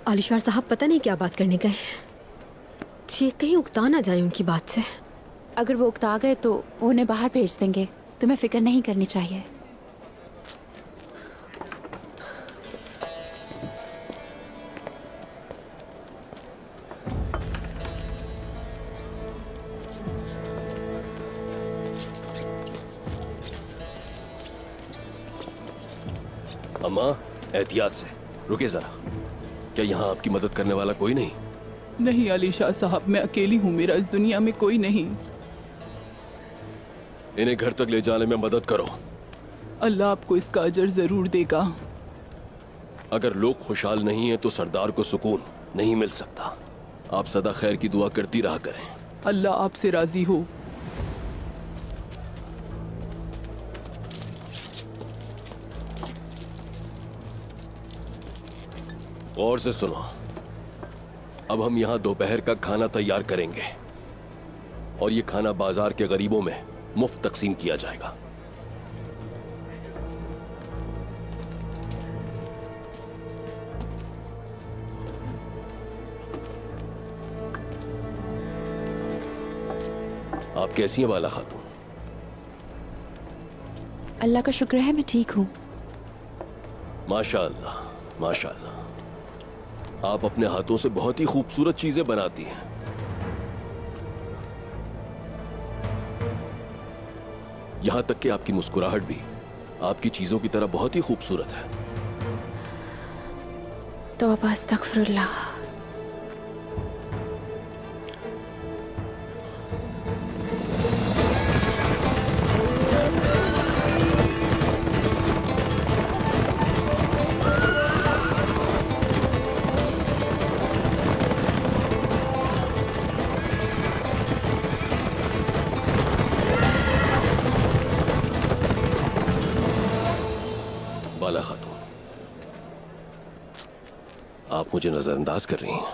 आलिशार साहब पता नहीं क्या बात करने गए। ये कहीं उकता ना जाए उनकी बात से। अगर वो उकता गए तो वो उन्हें बाहर भेज देंगे। तुम्हें फिक्र नहीं करनी चाहिए। अम्मा, एहतियात से, रुके जरा। क्या यहाँ आपकी मदद करने वाला कोई नहीं? नहीं अलीशाह साहब, मैं अकेली हूँ, मेरा इस दुनिया में कोई नहीं। इन्हें घर तक ले जाने में मदद करो। अल्लाह आपको इसका अजर जरूर देगा। अगर लोग खुशहाल नहीं हैं तो सरदार को सुकून नहीं मिल सकता। आप सदा खैर की दुआ करती रहा करें। अल्लाह आपसे राजी हो। और से सुनो, अब हम यहाँ दोपहर का खाना तैयार करेंगे और ये खाना बाजार के गरीबों में मुफ्त तकसीम किया जाएगा। आप कैसी हैं बाला खातून? अल्लाह का शुक्र है मैं ठीक हूँ। माशाअल्लाह, माशाअल्लाह। आप अपने हाथों से बहुत ही खूबसूरत चीजें बनाती हैं। यहां तक कि आपकी मुस्कुराहट भी आपकी चीजों की तरह बहुत ही खूबसूरत है। तौबा अस्तगफिरुल्लाह। बाला खातून, आप मुझे नजरअंदाज कर रही हैं,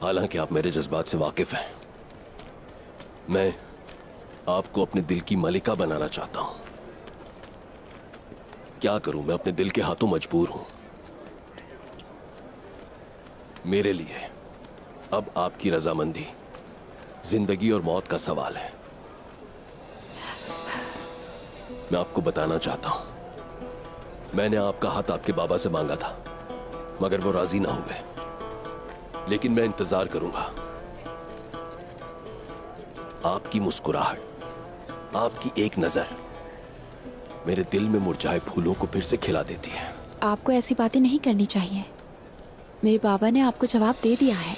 हालांकि आप मेरे जज्बात से वाकिफ हैं। मैं आपको अपने दिल की मलिका बनाना चाहता हूं। क्या करूं, मैं अपने दिल के हाथों मजबूर हूं। मेरे लिए अब आपकी रजामंदी जिंदगी और मौत का सवाल है। मैं आपको बताना चाहता हूं, मैंने आपका हाथ आपके बाबा से मांगा था, मगर वो राजी ना हुए। लेकिन मैं इंतजार करूंगा। आपकी मुस्कुराहट, आपकी एक नजर मेरे दिल में मुरझाए फूलों को फिर से खिला देती है। आपको ऐसी बातें नहीं करनी चाहिए। मेरे बाबा ने आपको जवाब दे दिया है।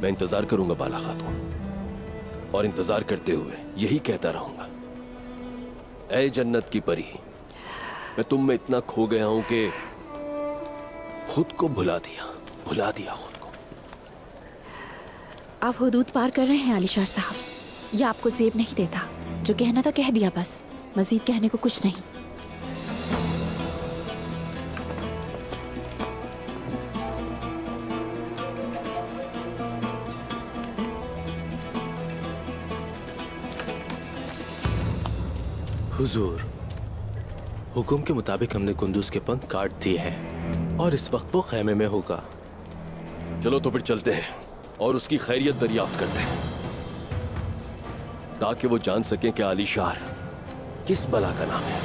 मैं इंतजार करूंगा बाला खातून, और इंतजार करते हुए यही कहता रहूंगा, ऐ जन्नत की परी, मैं तुम में इतना खो गया हूं कि खुद को भुला दिया खुद को। आप हुदूद पार कर रहे हैं आलिशार साहब। यह आपको ज़ेब नहीं देता। जो कहना था कह दिया, बस मजीद कहने को कुछ नहीं। हुजूर, हुक्म के मुताबिक हमने कुंदूज के पंख काट दिए हैं और इस वक्त वो खैमे में होगा। चलो तो फिर चलते हैं और उसकी खैरियत दरियाफ्त करते हैं, ताकि वो जान सकें कि आलिशार किस बला का नाम है।